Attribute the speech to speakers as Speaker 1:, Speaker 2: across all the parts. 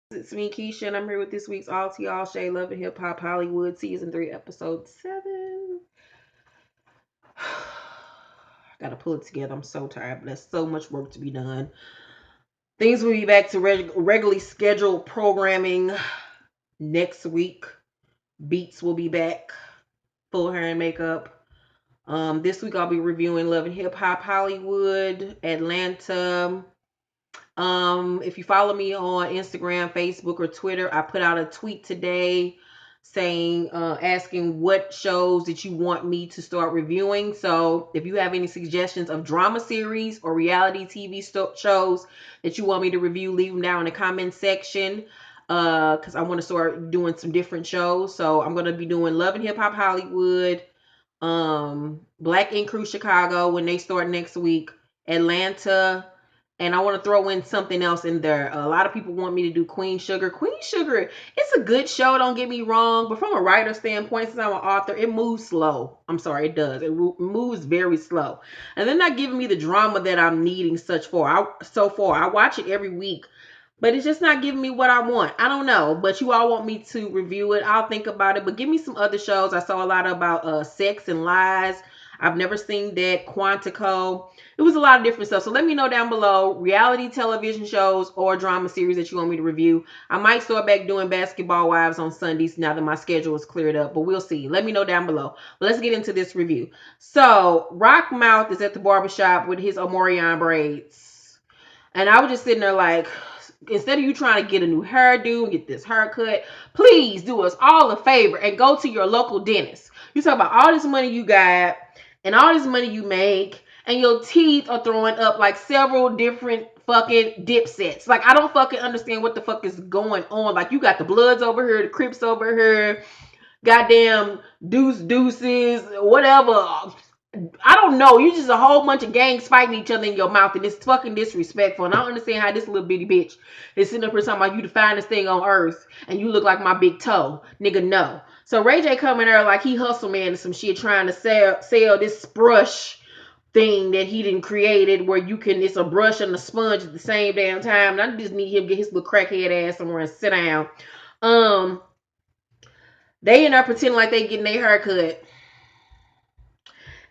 Speaker 1: It's me, Keisha, and I'm here with this week's All Tea All Shay Love and Hip Hop Hollywood Season 3, Episode 7. Gotta pull it together. I'm so tired, but there's so much work to be done. Things will be back to regularly scheduled programming next week. Beats will be back, full hair and makeup. This week I'll be reviewing Love and Hip Hop Hollywood, Atlanta. If you follow me on Instagram, Facebook, or Twitter, I put out a tweet today saying, asking what shows that you want me to start reviewing. So if you have any suggestions of drama series or reality TV shows that you want me to review, leave them down in the comment section. Because I want to start doing some different shows. So I'm going to be doing Love and Hip Hop Hollywood, Black Ink Crew Chicago when they start next week, Atlanta, and I want to throw in something else in there. A lot of people want me to do Queen Sugar. Queen Sugar, it's a good show, don't get me wrong, but from a writer standpoint, since I'm an author, it moves slow. I'm sorry, it does. It moves very slow, and they're not giving me the drama that I'm needing so far. I watch it every week, but it's just not giving me what I want. I don't know, but you all want me to review it. I'll think about it, but give me some other shows. I saw a lot about Sex and Lies. I've never seen that. Quantico. It was a lot of different stuff. So let me know down below reality television shows or drama series that you want me to review. I might start back doing Basketball Wives on Sundays now that my schedule is cleared up, but we'll see. Let me know down below. But let's get into this review. So Rock Mouth is at the barbershop with his Omarion braids. And I was just sitting there like, instead of you trying to get a new hairdo and get this haircut, please do us all a favor and go to your local dentist. You talk about all this money you got and all this money you make, and your teeth are throwing up like several different fucking dip sets. Like, I don't fucking understand what the fuck is going on. Like, you got the Bloods over here, the Crips over here, goddamn deuces, whatever. I don't know. You just a whole bunch of gangs fighting each other in your mouth, and it's fucking disrespectful. And I don't understand how this little bitty bitch is sitting up here talking about you the finest thing on earth, and you look like my big toe, nigga. No. So Ray J coming there like he hustle man and some shit, trying to sell this brush thing that he didn't created where you can, it's a brush and a sponge at the same damn time. And I just need him to get his little crackhead ass somewhere and sit down. Um, they in there pretending like they getting their haircut.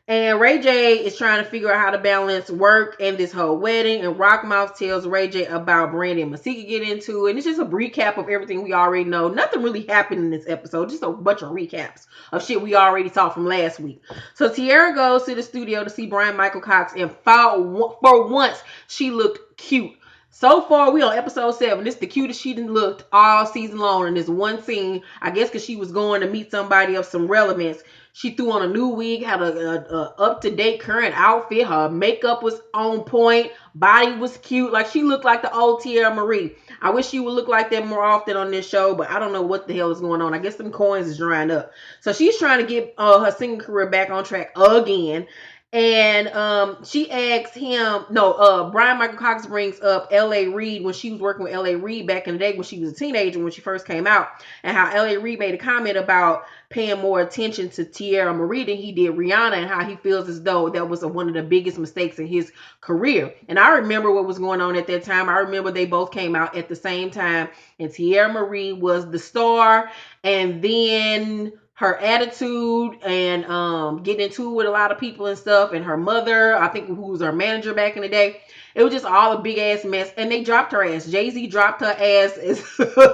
Speaker 1: And Ray J is trying to figure out how to balance work and this whole wedding. And Rockmouth tells Ray J about Brandy and Masika get into it. And it's just a recap of everything we already know. Nothing really happened in this episode. Just a bunch of recaps of shit we already saw from last week. So Tierra goes to the studio to see Brian Michael Cox. And for once, she looked cute. So far, we on episode 7. This is the cutest she done looked all season long in this one scene. I guess because she was going to meet somebody of some relevance. She threw on a new wig, had a up-to-date current outfit. Her makeup was on point. Body was cute. Like, she looked like the old Tierra Marie. I wish she would look like that more often on this show, but I don't know what the hell is going on. I guess some coins is drying up. So she's trying to get her singing career back on track again. And she asks him, no, Brian Michael Cox brings up L.A. Reid when she was working with L.A. Reid back in the day when she was a teenager, when she first came out, and how L.A. Reid made a comment about paying more attention to Tierra Marie than he did Rihanna, and how he feels as though that was one of the biggest mistakes in his career. And I remember what was going on at that time. I remember they both came out at the same time, and Tierra Marie was the star, and then her attitude and getting into it with a lot of people and stuff, and her mother, I think, who was her manager back in the day, it was just all a big ass mess. And they dropped her ass. Jay-Z dropped her ass as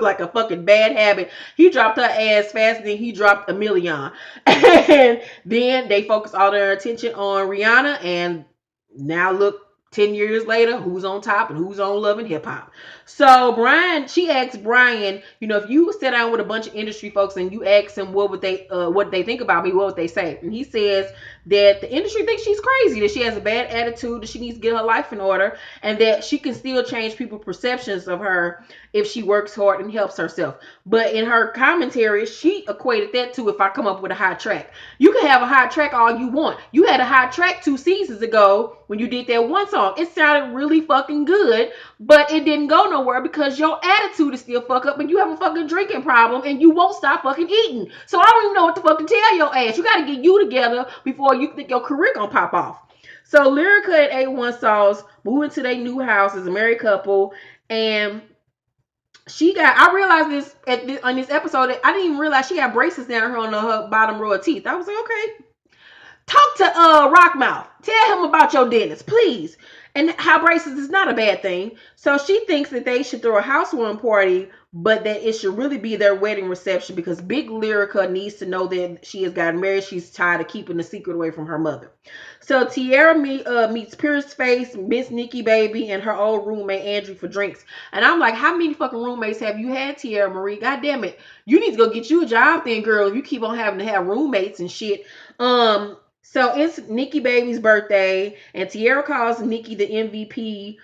Speaker 1: like a fucking bad habit. He dropped her ass faster than he dropped a million. And then they focused all their attention on Rihanna, and now look, 10 years later, who's on top and who's on Love and Hip Hop. So she asked Brian, if you sit down with a bunch of industry folks and you ask them what they think about me, what would they say? And he says that the industry thinks she's crazy, that she has a bad attitude, that she needs to get her life in order, and that she can still change people's perceptions of her if she works hard and helps herself. But in her commentary, she equated that to if I come up with a hot track. You can have a hot track all you want. You had a hot track 2 seasons ago when you did that one song. It sounded really fucking good, but it didn't go nowhere because your attitude is still fuck up and you have a fucking drinking problem and you won't stop fucking eating. So I don't even know what the fuck to tell your ass. You gotta get you together before you think your career gonna pop off. So Lyrica and A1 Sauce moving to their new house as a married couple, and I realized this on this episode that I didn't even realize she got braces down her on her bottom row of teeth. I was like, okay, talk to Rockmouth. Tell him about your dentist, please. And how braces is not a bad thing. So she thinks that they should throw a housewarming party, but that it should really be their wedding reception because Big Lyrica needs to know that she has gotten married. She's tired of keeping the secret away from her mother. So Tierra meets Pierce Face, Miss Nikki Baby, and her old roommate Andrew for drinks. And I'm like, how many fucking roommates have you had, Tierra Marie? God damn it. You need to go get you a job then, girl, if you keep on having to have roommates and shit. So it's Nikki Baby's birthday, and Tierra calls Nikki the MVP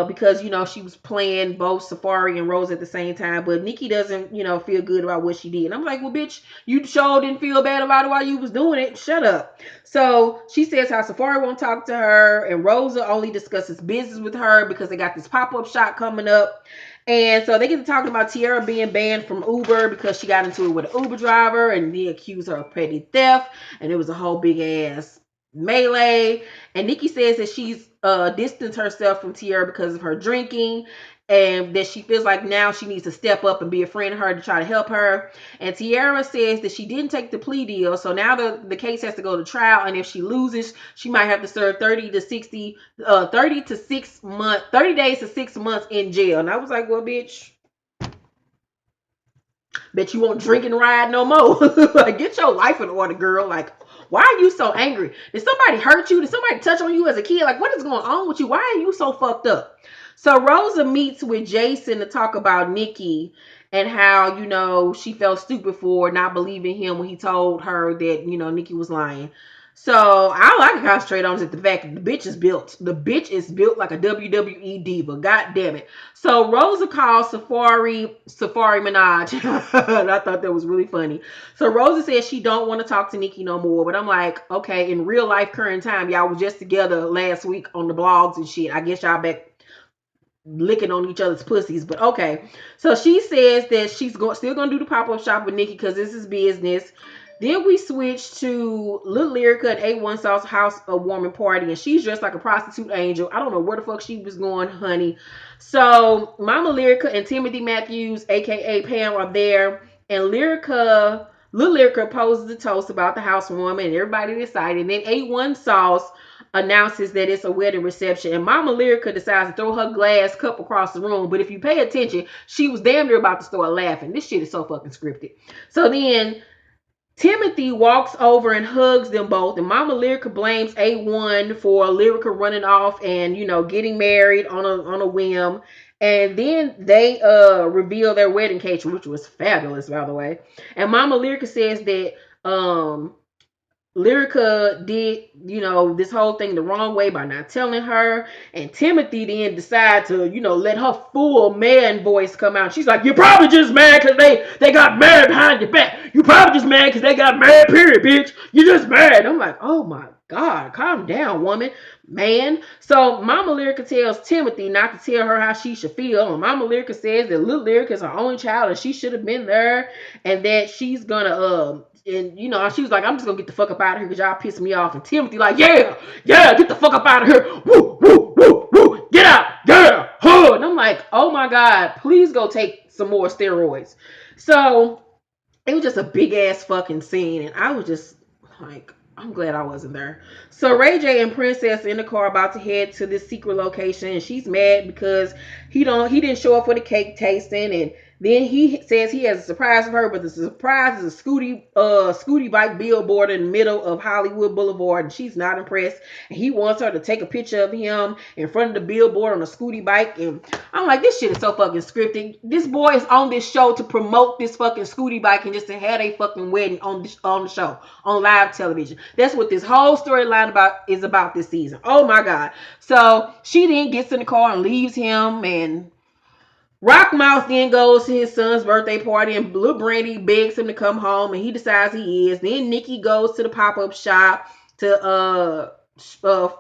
Speaker 1: because she was playing both Safari and Rose at the same time, but Nikki doesn't feel good about what she did. And I'm like, well, bitch, you sure didn't feel bad about it while you was doing it. Shut up. So she says how Safari won't talk to her, and Rosa only discusses business with her because they got this pop-up shop coming up. And so they get to talking about Tierra being banned from Uber because she got into it with an Uber driver and he accused her of petty theft. And it was a whole big ass melee. And Nikki says that she's distanced herself from Tierra because of her drinking and that she feels like now she needs to step up and be a friend of her to try to help her. And Tierra says that she didn't take the plea deal, so now the case has to go to trial, and if she loses, she might have to serve 30 to 30 days to 6 months in jail. And I was like, well, bitch, bet you won't drink and ride no more. Like, get your life in order, girl. Like, why are you so angry? Did somebody hurt you? Did somebody touch on you as a kid? Like, what is going on with you? Why are you so fucked up? So Rosa meets with Jason to talk about Nikki and how, she felt stupid for not believing him when he told her that, Nikki was lying. So all I can concentrate on is the fact that the bitch is built. The bitch is built like a WWE diva. God damn it. So Rosa calls Safari Minaj. And I thought that was really funny. So Rosa says she don't want to talk to Nikki no more. But I'm like, okay, in real life, current time, y'all was just together last week on the blogs and shit. I guess y'all back licking on each other's pussies, but okay. So she says that she's still gonna do the pop-up shop with Nikki because this is business. Then we switch to Little Lyrica at A1 Sauce House a warming party, and she's dressed like a prostitute angel. I don't know where the fuck she was going, honey. So Mama Lyrica and Timothy Matthews, aka Pam, are there, and Little Lyrica poses a toast about the housewarming, and everybody decided. And then A1 Sauce announces that it's a wedding reception, and Mama Lyrica decides to throw her glass cup across the room. But if you pay attention, she was damn near about to start laughing. This shit is so fucking scripted. So then Timothy walks over and hugs them both, and Mama Lyrica blames A1 for Lyrica running off and getting married on a whim. And then they reveal their wedding cake, which was fabulous, by the way. And Mama Lyrica says that Lyrica did, this whole thing the wrong way by not telling her. And Timothy then decided to, let her full man voice come out. She's like, you're probably just mad because they got married behind your back. You probably just mad because they got married, period, bitch. You're just mad. I'm like, oh my God, calm down, woman, man. So Mama Lyrica tells Timothy not to tell her how she should feel. And Mama Lyrica says that Little Lyrica is her only child and she should have been there, and that she's gonna and she was like, I'm just gonna get the fuck up out of here because y'all pissing me off. And Timothy like, yeah, get the fuck up out of here. Woo, woo, woo, woo, get out, yeah, huh. And I'm like, oh my God, please go take some more steroids. So it was just a big ass fucking scene, and I was just like, I'm glad I wasn't there. So Ray J and Princess in the car about to head to this secret location, and she's mad because he didn't show up for the cake tasting, and then he says he has a surprise for her, but the surprise is a scooty bike billboard in the middle of Hollywood Boulevard, and she's not impressed. And he wants her to take a picture of him in front of the billboard on a scooty bike, and I'm like, this shit is so fucking scripted. This boy is on this show to promote this fucking scooty bike and just to have a fucking wedding on the show on live television. That's what this whole storyline is about this season. Oh my God. So she then gets in the car and leaves him, and Rockmouth then goes to his son's birthday party, and Blue Brandy begs him to come home, and he decides he is. Then Nikki goes to the pop-up shop to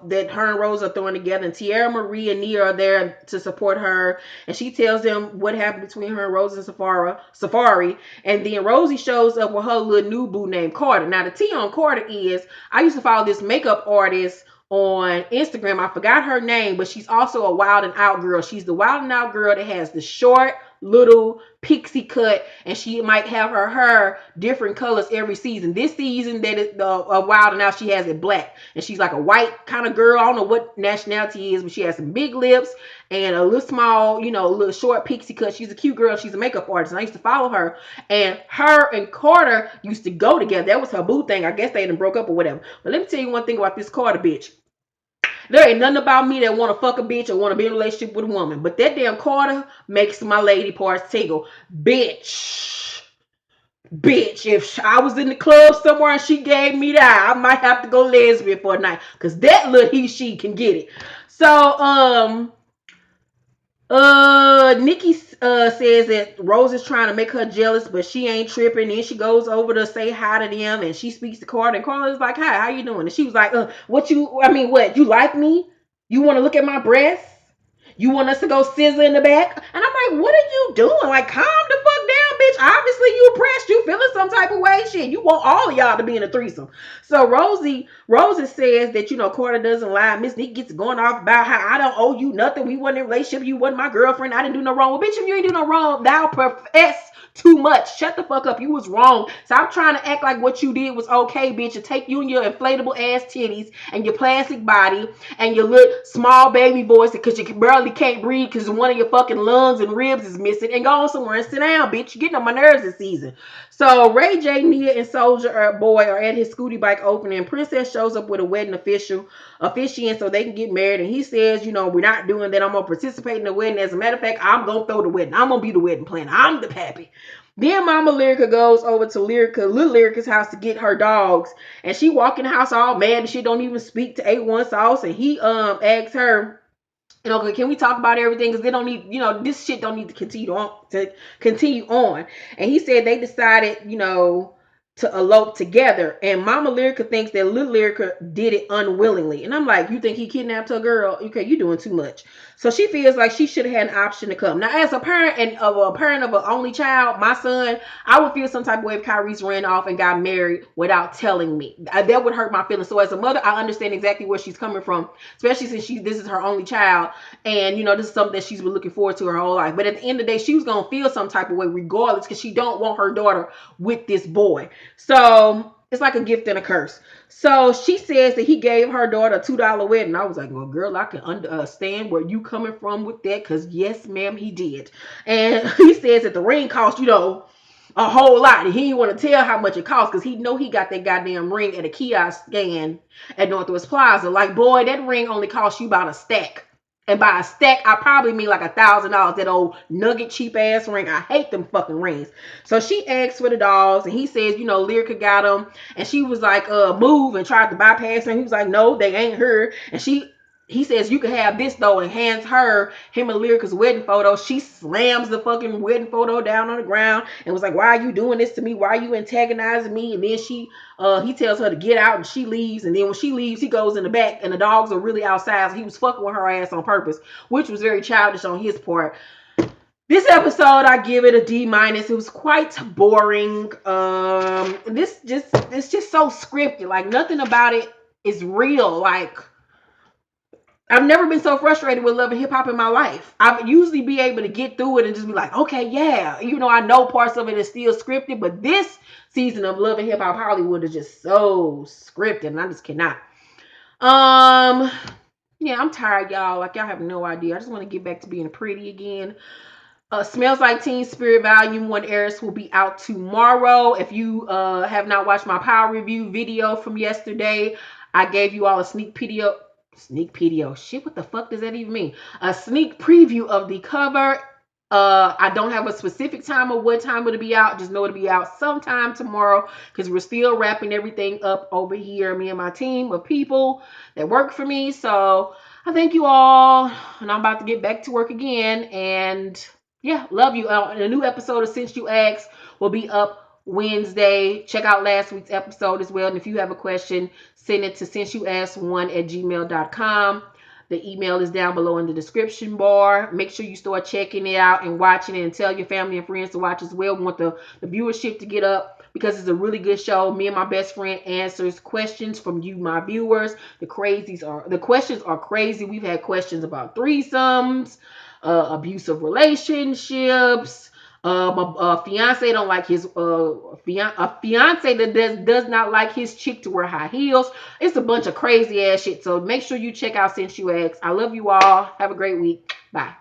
Speaker 1: that her and Rose are throwing together, and Tierra Marie and Nia are there to support her, and she tells them what happened between her and Rose and Safari. And then Rosie shows up with her little new boo named Carter. Now the T on Carter is, I used to follow this makeup artist on Instagram. I forgot her name, but she's also a wild and out girl. She's the wild and out girl that has the short little pixie cut, and she might have her hair different colors every season. This season that is a while now, she has it black, and she's like a white kind of girl. I don't know what nationality is, but she has some big lips and a little small, a little short pixie cut. She's a cute girl. She's a makeup artist, and I used to follow her. And her and Carter used to go together. That was her boo thing. I guess they done broke up or whatever. But let me tell you one thing about this Carter bitch. There ain't nothing about me that want to fuck a bitch or want to be in a relationship with a woman. But that damn Carter makes my lady parts tingle. Bitch. Bitch. If I was in the club somewhere and she gave me that, I might have to go lesbian for a night. Because that little she can get it. So, Nikki says that Rose is trying to make her jealous, but she ain't tripping. Then she goes over to say hi to them, and she speaks to Carter, and Carter is like, "Hi, how you doing?" And she was like, what you? I mean, what? You like me? You want to look at my breasts? You want us to go scissor in the back?" And I'm like, "What are you doing? Like, calm the fuck down, bitch. Obviously, you pressed. You feeling some type of way. Shit, you want all of y'all to be in a threesome." So Rosie says that Carter doesn't lie. Miss Nick gets going off about how I don't owe you nothing. We wasn't in a relationship. You wasn't my girlfriend. I didn't do no wrong. Well, bitch, if you ain't do no wrong, thou profess too much. Shut the fuck up. You was wrong. Stop trying to act like what you did was okay, bitch. And take you and your inflatable ass titties and your plastic body and your little small baby voice because you barely can't breathe because one of your fucking lungs and ribs is missing, and go on somewhere and sit down, bitch. You're getting on my nerves this season. So Ray J, Nia, and Soldier Boy are at his Scooty Bike opening. Princess shows up with a wedding officiant so they can get married, and he says, we're not doing that. I'm gonna participate in the wedding. As a matter of fact, I'm gonna throw the wedding. I'm gonna be the wedding planner. I'm the pappy. Then Mama Lyrica goes over to Little Lyrica's house to get her dogs, and she walk in the house all mad and she don't even speak to A1 Sauce, and he asks her, okay, can we talk about everything? Because they don't need, this shit don't need to continue on. And he said they decided, to elope together. And Mama Lyrica thinks that Little Lyrica did it unwillingly. And I'm like, you think he kidnapped her girl? Okay, you doing too much. So she feels like she should have had an option to come. Now, as a parent of an only child, my son, I would feel some type of way if Kyrie's ran off and got married without telling me. That would hurt my feelings. So as a mother, I understand exactly where she's coming from, especially since this is her only child. And this is something that she's been looking forward to her whole life. But at the end of the day, she was gonna feel some type of way regardless, because she don't want her daughter with this boy. So it's like a gift and a curse. So she says that he gave her daughter a $2 wedding. I was like, well, girl, I can understand where you coming from with that, because yes, ma'am, he did. And he says that the ring cost, a whole lot. And he didn't want to tell how much it cost, because he know he got that goddamn ring at a kiosk stand at Northwest Plaza. Like, boy, that ring only cost you about a stack. And by a stack, I probably mean like $1,000. That old nugget cheap ass ring. I hate them fucking rings. So she asks for the dogs, and he says, Lyrica got them. And she was like, move, and tried to bypass him. He was like, no, they ain't her. And he says, you can have this though, and hands him and Lyrica's wedding photo. She slams the fucking wedding photo down on the ground and was like, why are you doing this to me? Why are you antagonizing me? And then he tells her to get out, and she leaves. And then when she leaves, he goes in the back, and the dogs are really outside. So he was fucking with her ass on purpose, which was very childish on his part. This episode, I give it a D-. It was quite boring. It's just so scripted. Like, nothing about it is real. Like, I've never been so frustrated with Love and Hip Hop in my life. I would usually be able to get through it and just be like, okay, yeah. I know parts of it is still scripted, but this season of Love and Hip Hop Hollywood is just so scripted, and I just cannot. Yeah, I'm tired, y'all. Like, y'all have no idea. I just want to get back to being pretty again. Smells Like Teen Spirit Volume 1 Eris will be out tomorrow. If you have not watched my power review video from yesterday, I gave you all a sneak pedio. Shit, what the fuck does that even mean? A sneak preview of the cover. I don't have a specific time of what time it'll be out. Just know it'll be out sometime tomorrow, because we're still wrapping everything up over here, me and my team of people that work for me. So I thank you all, and I'm about to get back to work again. And yeah, love you. And a new episode of Since You Asked will be up Wednesday. Check out last week's episode as well. And if you have a question, send it to since-you-asked1@gmail.com. The email is down below in the description bar. Make sure you start checking it out and watching it, and tell your family and friends to watch as well. We want the viewership to get up, because it's a really good show. Me and my best friend answers questions from you, my viewers. The questions are crazy. We've had questions about threesomes, abusive relationships. A fiance don't like his a fiance that does not like his chick to wear high heels. It's a bunch of crazy ass shit. So make sure you check out Since You Asked. I love you all. Have a great week. Bye.